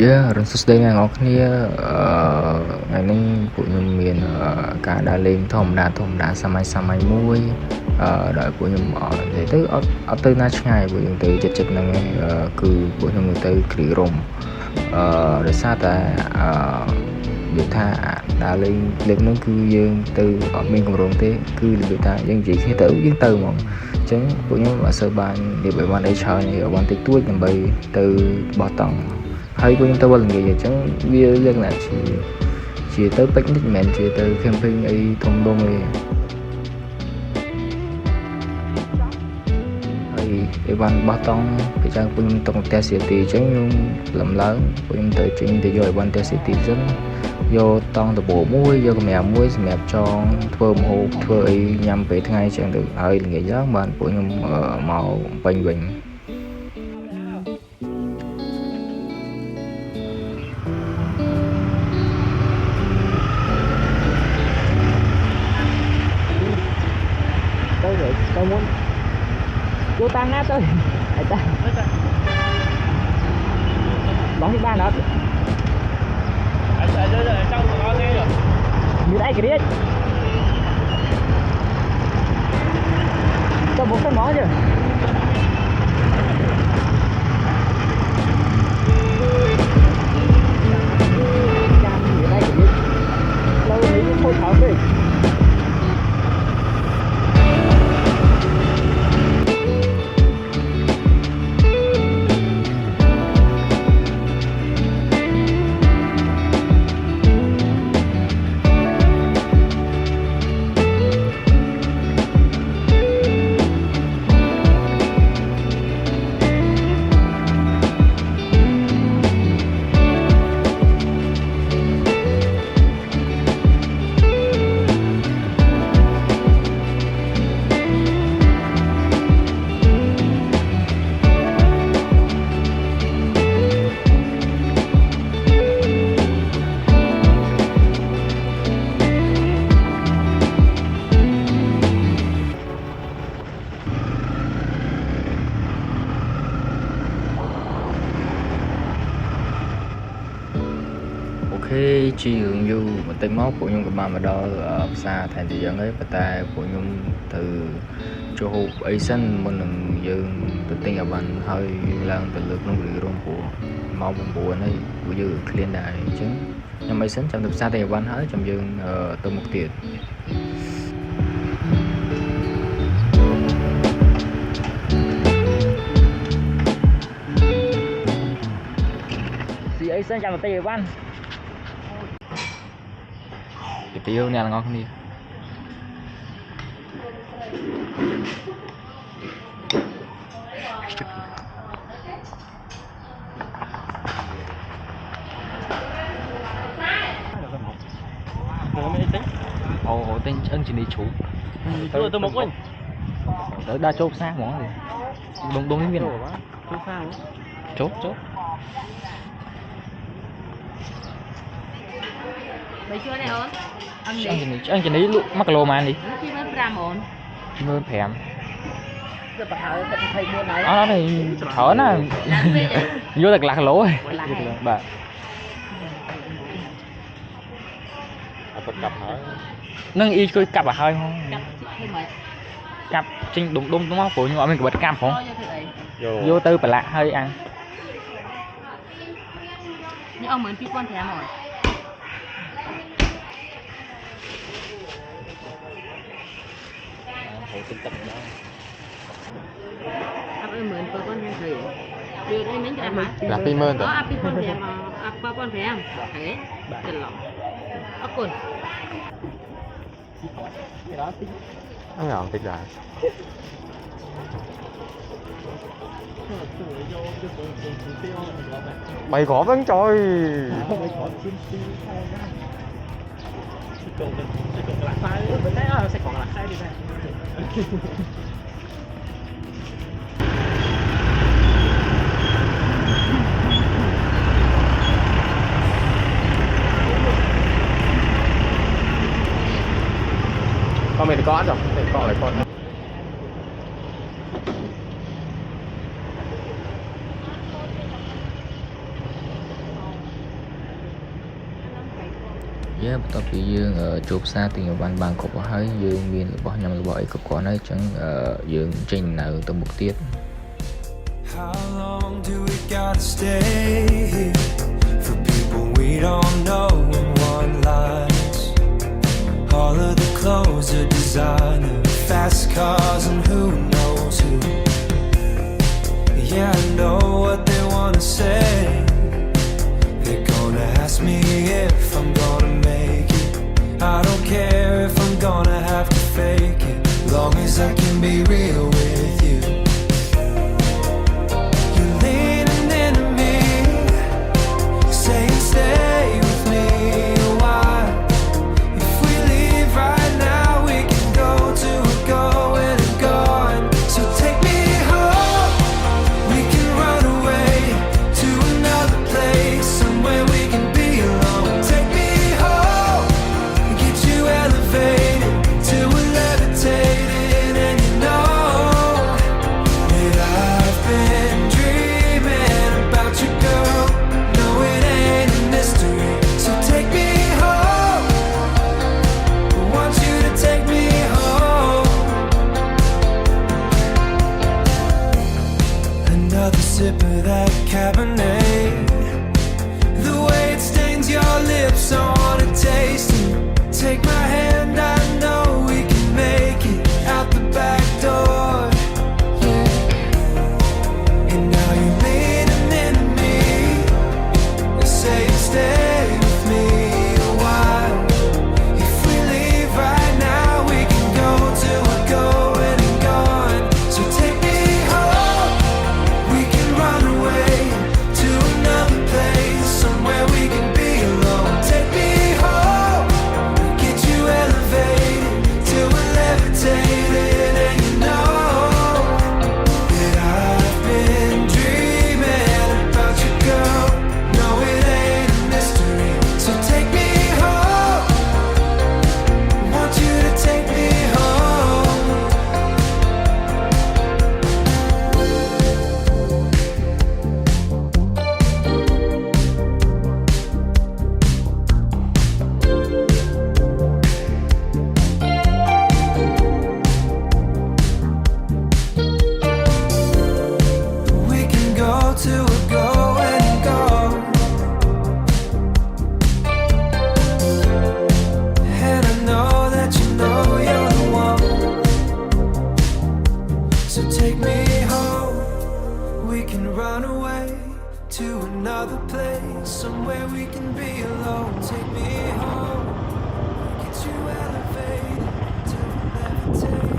Yeah, rừng sút đây ngày ngọc kia ngày nay của nhung miền cả đà lên thom đá sa mai muối đợi của nhung để tới ở tới nát ngày của nhung tới chật năng cứ của nhung tới Kirirom để xa ta biểu tha đà lên lên nó cứ dương từ ở bên cộng đồng thế cứ biểu tha dân chỉ khi tới dân từ mà chứng của nhung ở sơ ban thì bởi ban đây chơi này ở ban tích tuổi làm bày từ bao tầng hay của chúng ta lần người chẳng bia liên là chỉ tới picnic mẹ chỉ tới camping ấy thông đông ấy hay ban ba tông cái trang của chúng tổng test city chẳng làm lớn của chúng tới chính thì rồi ban test city dân do tông từ bộ muối do mèo cho thưa một thưa ấy nhằm về ngày chẳng được hơi người giác bạn của nhung màu bình bình tôi muốn vô tăng nát tôi ta đón thứ ba nữa như đây cái đấy cho một cái món chứ lâu nghĩ thôi thở đi. Khi chi hưởng du một tên mốc của nhung của bà mà đo ở xa thành thị dân ấy và ta của nhung từ cho hộp ấy xanh mình đừng dương tự tin ở bạn hơi lan từ lực nông bị rôn của mau buồn buồn ấy của dư liên đại chứ nhưng mấy xanh trong tập xa thì bạn hết trong dương từ một tiền thì ấy xanh trong một tay bạn tiêu này là ngon không đi ồ tên ân chỉ đi chủ tôi một quên tới đa chốt xa món gì đông đông đến miền chốt xa chốt mấy chưa này hôn anh chỉ lấy lụ mắc lô mà đi chi mới pram ổn chi mới phèm giờ bà thở thầy mua nói nó thì thở nó vô được lạc lỗ rồi bà cặp hả nâng y coi cặp à hơi không cặp cặp trên đúng đúng không của nhưng mình có bật cam không vô tư bà lạ hơi ăn nhưng ông muốn EP1 thèm rồi anh muốn EP1 thèm gì đưa đây miếng cho em hả là EP1 có EP1 thèm mà EP1 thèm thế chân lòng ốc cồn nó ngon tuyệt vời bày gõ vẫn trời con mình có rồi để con lại con បន្ទាប់ពីយើងជួបផ្សារទិញអីវ៉ាន់បានគ្រប់ហើយយើងមានរបស់ញ៉ាំរបស់អីគ្រប់គ្រាន់ហើយអញ្ចឹងយើងចេញដំណើរទៅមុខទៀត How long do we gotta stay here for people we don't know in one lines? All of the clothes are designer, fast cars and who knows who. Yeah, I know what they wanna say. They're gonna ask me if I'm gonna make it. I don't care if I'm gonna have to fake it, long as I can be real with you. You're leaning into me, saying stay with me a while. If we leave right now, we can go to a going and gone. So take me home, we can run away to another place, somewhere we can be alone. Take me home, get you elevated till we're levitating, and you know that I've been dreaming about you, girl. No, it ain't a mystery. So take me home, I want you to take me home. Another sip of that Cabernet, the way it stains your lips, I wanna taste it. Take my hand, I know we can make it out the back door. Yeah. And now you're leaning into me, saying stay with me a while. If we leave right now, we can go to a going and gone. So take me home, we can run away to another place, somewhere we can be alone. Take me home, get you elevated till we're levitating, and you know that I've been dreaming about you, girl. No, it ain't a mystery. So take me home, I want you to take me home. We can go to a going and gone, and I know that you know you're the one. So take me home, we can run away to another place, somewhere we can be alone. Take me home, get you elevated to levitate.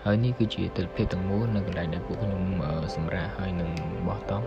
ហើយនេះគឺជាទិដ្ឋភាពទាំងមូលនៅកន្លែងដែលពួកខ្ញុំសម្រាប់ហើយនឹងបោះតង់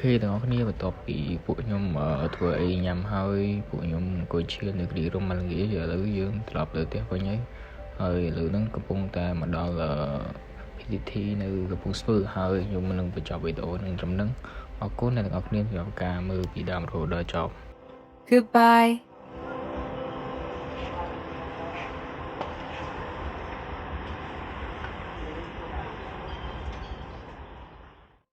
ខេទាំងអស់គ្នាបន្ទាប់ពីពួកខ្ញុំធ្វើអីញ៉ាំហើយពួកខ្ញុំអង្គុយឈៀននៅគ្រីរ៉ុមមកល្ងាចឥឡូវយើងត្រឡប់ទៅផ្ទះវិញហើយឥឡូវហ្នឹងកំពុងតែមកដល់PTT នៅកំពង់ស្ពឺហើយខ្ញុំនឹងបញ្ចប់វីដេអូនឹងត្រឹមហ្នឹងអរគុណអ្នកទាំងអស់គ្នាសម្រាប់ការមើលពីដើមរហូតដល់ចប់ Goodbye.